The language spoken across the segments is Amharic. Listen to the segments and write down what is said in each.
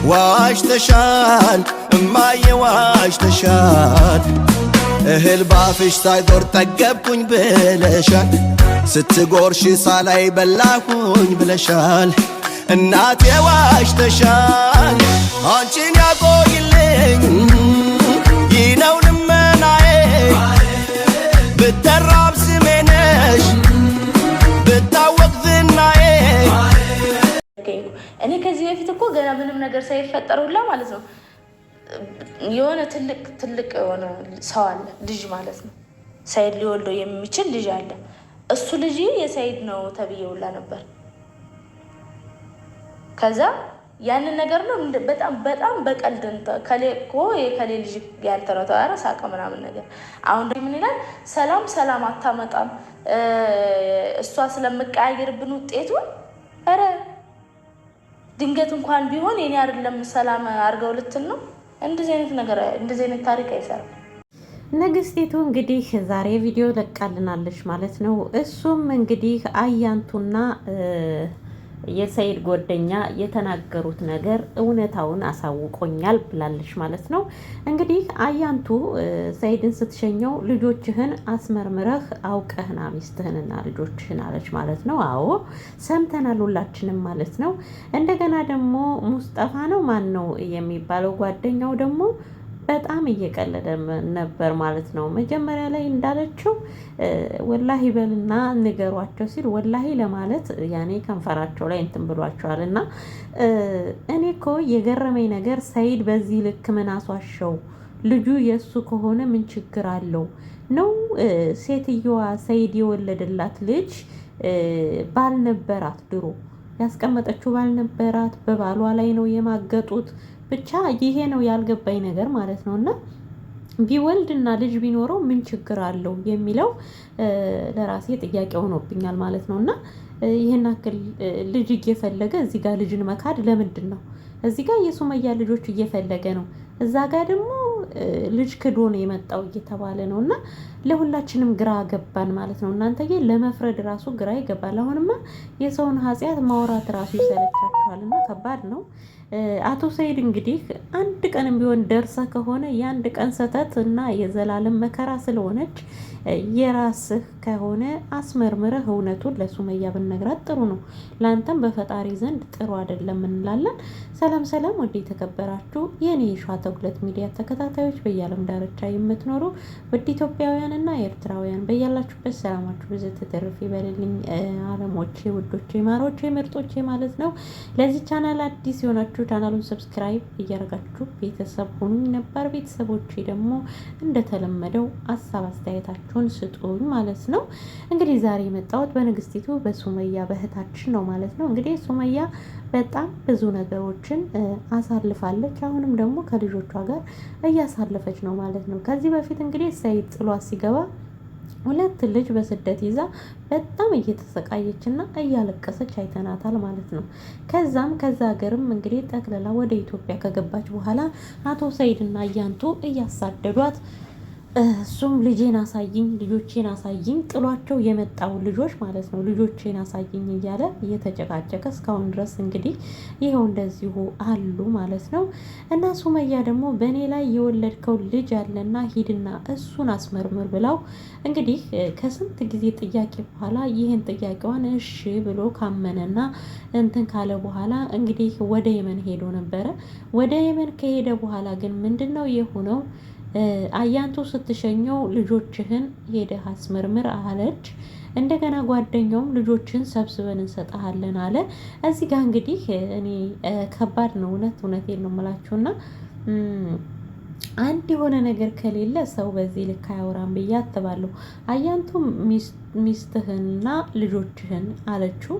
ዋሽተሻል እማዬ ዋሽተሻል እህል ባፍሽ ሳይዞር ጠገብኩኝ ብለሻል ስትጎርሽ ሳላይ በላኩኝ ብለሻል እናቴ ዋሽተሻል አንቺን ያቆይልኝ ይህ ነው ልመናዬ ብተራብ ስሜ ነሽ ብታወቅ ዝናዬ እኔ ከዚህ በፊት እኮ ገና ምንም ነገር ሳይፈጠር ሁላ ማለት ነው የሆነ ትልቅ የሆነ ሰው አለ ልጅ ማለት ነው ሰይድ ሊወልደው የሚችል ልጅ አለ እሱ ልጅ የሰይድ ነው ተብዬ ሁላ ነበር ከዛ ያንን ነገር ነው በጣም በቀልድ ከሌኮ የከሌ ልጅ ያንተረው ታራ ሳቀ ምናምን ነገር አሁን ምን ይላል ሰላም አታመጣም እሷ ስለምቀያየርብን ውጤቱን አረ ድንገት እንኳን ቢሆን የኔ አይደለም ሰላም አርገው ልትል ነው እንደዚህ አይነት ታሪክ አይሰራም ንግስቲቱ እንግዲህ ዛሬ ቪዲዮ ለቃልናለች ማለት ነው እሱም እንግዲህ አያንቱና የሰይድ ጓደኛ የተናገሩት ነገር እውነታውን አሳውቆኛል ብላለች ማለት ነው እንግዲህ አያንቱ ሰይድን ስትሸኘው ልጆችህን አስመርምረህ አውቀህና ሚስትህንና ልጆችህን አለች ማለት ነው አዎ ሰምተናል ሁላችንም ማለት ነው እንደገና ደግሞ ሙስጠፋ ነው ማን ነው የሚባለው ጓደኛው ደግሞ በጣም እየቀለደ ነበር ማለት ነው መጀመሪያ ላይ እንዳለችው ወላሂ በልና ንገሯቸው ሲል ወላሂ ለማለት ያኔ ከንፈራቸው ላይ እንትን ብሏቸዋልና እኔ እኮ የገረመኝ ነገር ሰይድ በዚህ ልክ ምን አስዋሸው ልጁ የሱ ከሆነ ምን ችግር አለው ነው ሴትየዋ ሰይድ የወለደላት ልጅ ባልነበራት ድሮ ያስቀመጠችው ባልነበራት በባሏ ላይ ነው የማገጡት ብቻ ይሄ ነው ያልገባኝ ነገር ማለት ነውና ቢወልድና ልጅ ቢኖረው ምን ችግር አለው የሚለው ለራሴ ጥያቄ ሆኖብኛል ማለት ነውና ይሄን አክል ልጅ እየፈለገ እዚህ ጋር ልጅን መካድ ለምንድን ነው እዚህ ጋር የሱመያ ልጆች እየፈለገ ነው እዛ ጋር ደግሞ ልጅ ክዶ ነው የመጣው እየተባለ ነውና ለሁላችንም ግራ ገባን ማለት ነው እናንተዬ ለመፍረድ ራሱ ግራ ይገባል አሁንማ የሰውን ኃጢያት ማውራት ራሱ ይሰለቻችኋልና ከባድ ነው አቶ ሰይድ እንግዲህ አንድ ቀንም ቢሆን ደርሰ ከሆነ የአንድ ቀን ሰተት እና የዘላለም መከራ ስለሆነች የራስህ ከሆነ አስመርምረህ እውነቱን ለሱመያ ብንነግራት ጥሩ ነው ላንተም በፈጣሪ ዘንድ ጥሩ አይደለም እንላለን ሰላም ወደ ተከበራችሁ የኔ ሸዋተጉለት ሚዲያ ተከታታዮች በየዓለም ዳርቻ የምትኖሩ ውድ ኢትዮጵያውያንና ኤርትራውያን በያላችሁበት ሰላማችሁ ብዙ ተተርፍ ይበልልኝ አለሞቼ ውዶቼ ማሮቼ ምርጦቼ ማለት ነው ለዚህ ቻናል አዲስ የሆናችሁ ቻናሉን ሰብስክራይብ እያደረጋችሁ ቤተሰብ ሁኑ ነበር ቤተሰቦቼ ደግሞ እንደተለመደው ሐሳብ አስተያየታችሁን ስጡኝ ማለት ነው እንግዲህ ዛሬ የመጣሁት በንግስቲቱ በሱመያ በእህታችን ነው ማለት ነው እንግዲህ ሱመያ በጣም ብዙ ነገሮችን አሳልፋለች አሁንም ደግሞ ከልጆቿ ጋር እያሳለፈች ነው ማለት ነው ከዚህ በፊት እንግዲህ ሰይድ ጥሏት ሲገባ ሁለት ልጅ በስደት ይዛ በጣም እየተሰቃየችና እያለቀሰች አይተናታል ማለት ነው ከዛ ሀገርም እንግዲህ ጠቅለላ ወደ ኢትዮጵያ ከገባች በኋላ አቶ ሰይድና አያንቱ እያሳደዷት እሱም ልጄን አሳይኝ ልጆቼን አሳይኝ ጥሏቸው የመጣው ልጆች ማለት ነው ልጆቼን አሳይኝ እያለ እየተጨቃጨቀ እስካሁን ድረስ እንግዲህ ይሄው እንደዚሁ አሉ ማለት ነው እና ሱመያ ደግሞ በእኔ ላይ የወለድከው ልጅ አለና ሂድና እሱን አስመርምር ብላው እንግዲህ ከስንት ጊዜ ጥያቄ በኋላ ይህን ጥያቄዋን እሺ ብሎ ካመነና እንትን ካለ በኋላ እንግዲህ ወደ የመን ሄዶ ነበረ ወደ የመን ከሄደ በኋላ ግን ምንድነው የሆነው አያንቱ ስትሸኘው ልጆችህን ሄደህ አስመርምር አለች እንደገና ጓደኛውም ልጆችን ሰብስበን እንሰጣለን አለ እዚህ ጋር እንግዲህ እኔ ከባድ ነው እውነቴን ነው የምላችሁና አንድ የሆነ ነገር ከሌለ ሰው በዚህ ልክ አያወራም ብዬ አስባለሁ አያንቱ ሚስትህንና ልጆችህን አለችው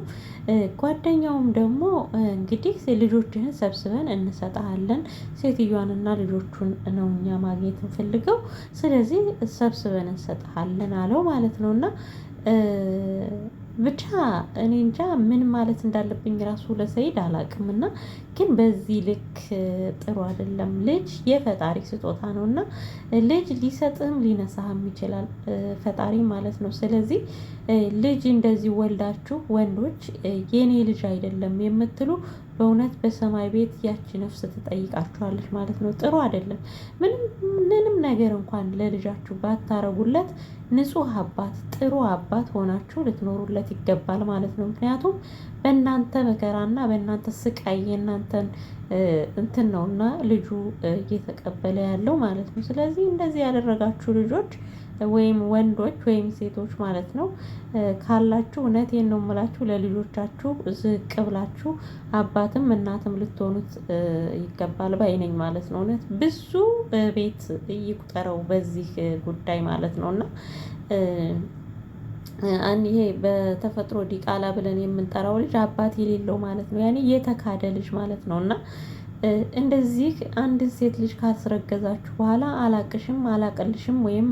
ጓደኛውም ደግሞ እንግዲህ ልጆችህን ሰብስበን እንሰጣለን ሴትዮዋንና ልጆቹን ነው እኛ ማግኘት እንፈልገው ስለዚህ ሰብስበን እንሰጣለን አለው ማለት ነውና ብቻ እኔ እንጃ ምን ማለት እንዳለብኝ ራሱ ለሰይድ አላቅምና ግን በዚህ ልክ ጥሩ አይደለም። ልጅ የፈጣሪ ስጦታ ነው እና ልጅ ሊሰጥህም ሊነሳህም ይችላል ፈጣሪ ማለት ነው። ስለዚህ ልጅ እንደዚህ ወልዳችሁ ወንዶች የኔ ልጅ አይደለም የምትሉ በእውነት በሰማይ ቤት ያቺ ነፍስ ትጠይቃችኋለች ማለት ነው። ጥሩ አይደለም። ምንም ነገር እንኳን ለልጃችሁ ባታረጉለት ንጹሕ አባት ጥሩ አባት ሆናችሁ ልትኖሩለት ይገባል ማለት ነው። ምክንያቱም በእናንተ መከራና በእናንተ ስቃይ የእናንተን እንትን ነውና ልጁ እየተቀበለ ያለው ማለት ነው። ስለዚህ እንደዚህ ያደረጋችሁ ልጆች ወይም ወንዶች ወይም ሴቶች ማለት ነው ካላችሁ እውነቴን ነው የምላችሁ ለልጆቻችሁ ዝቅ ብላችሁ አባትም እናትም ልትሆኑት ይገባል ባይነኝ ማለት ነው። እውነት ብዙ ቤት ይቁጠረው በዚህ ጉዳይ ማለት ነው እና ይሄ በተፈጥሮ ዲቃላ ብለን የምንጠራው ልጅ አባት የሌለው ማለት ነው። ያኔ የተካደ ልጅ ማለት ነው እና እንደዚህ አንድን ሴት ልጅ ካስረገዛችሁ በኋላ አላቅሽም አላቅልሽም ወይም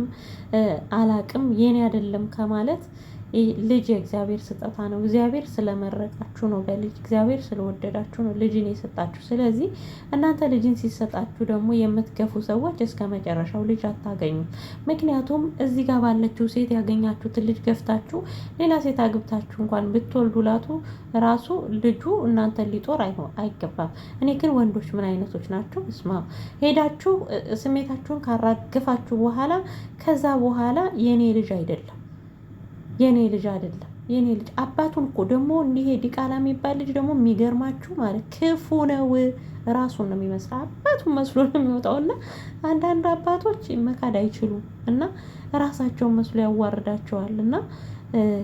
አላቅም የኔ አይደለም ከማለት ልጅ የእግዚአብሔር ስጦታ ነው። እግዚአብሔር ስለመረቃችሁ ነው። በልጅ እግዚአብሔር ስለወደዳችሁ ነው ልጅን የሰጣችሁ። ስለዚህ እናንተ ልጅን ሲሰጣችሁ ደግሞ የምትገፉ ሰዎች እስከ መጨረሻው ልጅ አታገኙም። ምክንያቱም እዚህ ጋር ባለችው ሴት ያገኛችሁትን ልጅ ገፍታችሁ ሌላ ሴት አግብታችሁ እንኳን ብትወልዱላቱ ራሱ ልጁ እናንተን ሊጦር አይገባም። እኔ ግን ወንዶች ምን አይነቶች ናቸው? እስማ ሄዳችሁ ስሜታችሁን ካራገፋችሁ በኋላ ከዛ በኋላ የኔ ልጅ አይደለም የኔ ልጅ አይደለም የኔ ልጅ አባቱን እኮ ደግሞ እንዲህ ዲቃላ የሚባል ልጅ ደግሞ የሚገርማችሁ ማለት ክፉ ነው። ራሱን ነው የሚመስለው አባቱን መስሎ ነው የሚወጣው። እና አንዳንድ አባቶች መካድ አይችሉም እና ራሳቸውን መስሎ ያዋርዳቸዋል። እና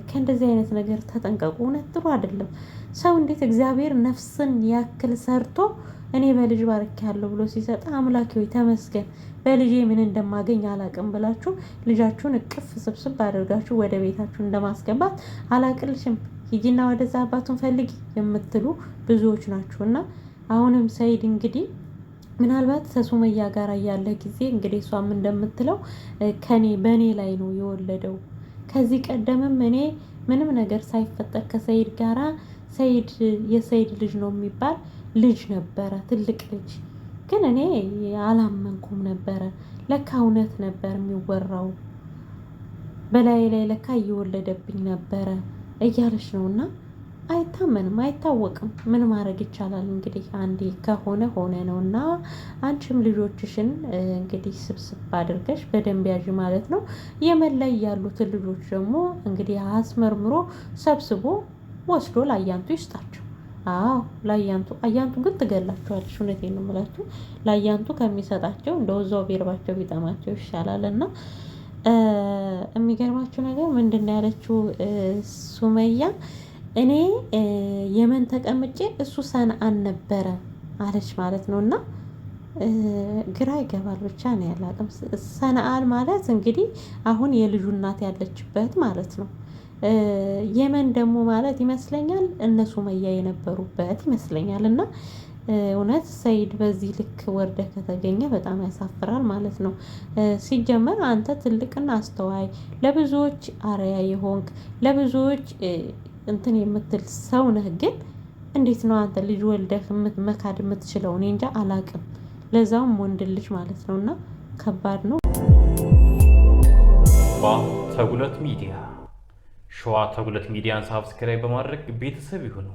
ከእንደዚህ አይነት ነገር ተጠንቀቁ። እውነት ጥሩ አይደለም። ሰው እንዴት እግዚአብሔር ነፍስን ያክል ሰርቶ እኔ በልጅ ባርክ ያለው ብሎ ሲሰጥ አምላክ ሆይ ተመስገን በልጄ ምን እንደማገኝ አላቅም ብላችሁ ልጃችሁን እቅፍ ስብስብ አድርጋችሁ ወደ ቤታችሁ እንደማስገባት አላቅልሽም ሂጂና ወደዛ አባቱን ፈልጊ የምትሉ ብዙዎች ናችሁ። እና አሁንም ሰይድ እንግዲህ ምናልባት ከሱመያ ጋር ያለ ጊዜ እንግዲህ እሷም እንደምትለው በእኔ ላይ ነው የወለደው። ከዚህ ቀደምም እኔ ምንም ነገር ሳይፈጠር ከሰይድ ጋራ ሰይድ የሰይድ ልጅ ነው የሚባል ልጅ ነበረ፣ ትልቅ ልጅ ግን እኔ አላመንኩም ነበረ። ለካ እውነት ነበር የሚወራው፣ በላይ ላይ ለካ እየወለደብኝ ነበረ እያለች ነው። እና አይታመንም፣ አይታወቅም። ምን ማድረግ ይቻላል እንግዲህ አንዴ ከሆነ ሆነ ነው። እና አንቺም ልጆችሽን እንግዲህ ስብስብ አድርገሽ በደንብ ያዥ ማለት ነው። የመን ላይ ያሉትን ልጆች ደግሞ እንግዲህ አስመርምሮ ሰብስቦ ወስዶ ላያንቱ ይስጣቸው። አዎ ላያንቱ አያንቱ ግን ትገላቸዋለች። እውነቴን ነው የምላችሁ ላያንቱ ከሚሰጣቸው እንደው እዛው ቢርባቸው ቢጠማቸው ይሻላል። እና የሚገርማችሁ ነገር ምንድን ነው ያለችው ሱመያ እኔ የመን ተቀምጬ እሱ ሰንአን ነበረ አለች ማለት ነው። እና ግራ ይገባል ብቻ ነው ያላቅም። ሰንአን ማለት እንግዲህ አሁን የልጁ እናት ያለችበት ማለት ነው። የመን ደግሞ ማለት ይመስለኛል እነ ሱመያ የነበሩበት ይመስለኛል። እና እውነት ሰይድ በዚህ ልክ ወርደ ከተገኘ በጣም ያሳፍራል ማለት ነው። ሲጀመር አንተ ትልቅና አስተዋይ ለብዙዎች አርአያ የሆንክ ለብዙዎች እንትን የምትል ሰው ነህ። ግን እንዴት ነው አንተ ልጅ ወልደህ መካድ የምትችለው? እኔ እንጃ አላቅም። ለዛውም ወንድ ልጅ ማለት ነው። እና ከባድ ነው። ተጉለት ሚዲያ ሸዋ ተጉለት ሚዲያን ሳብስክራይብ በማድረግ ቤተሰብ ይሁኑ።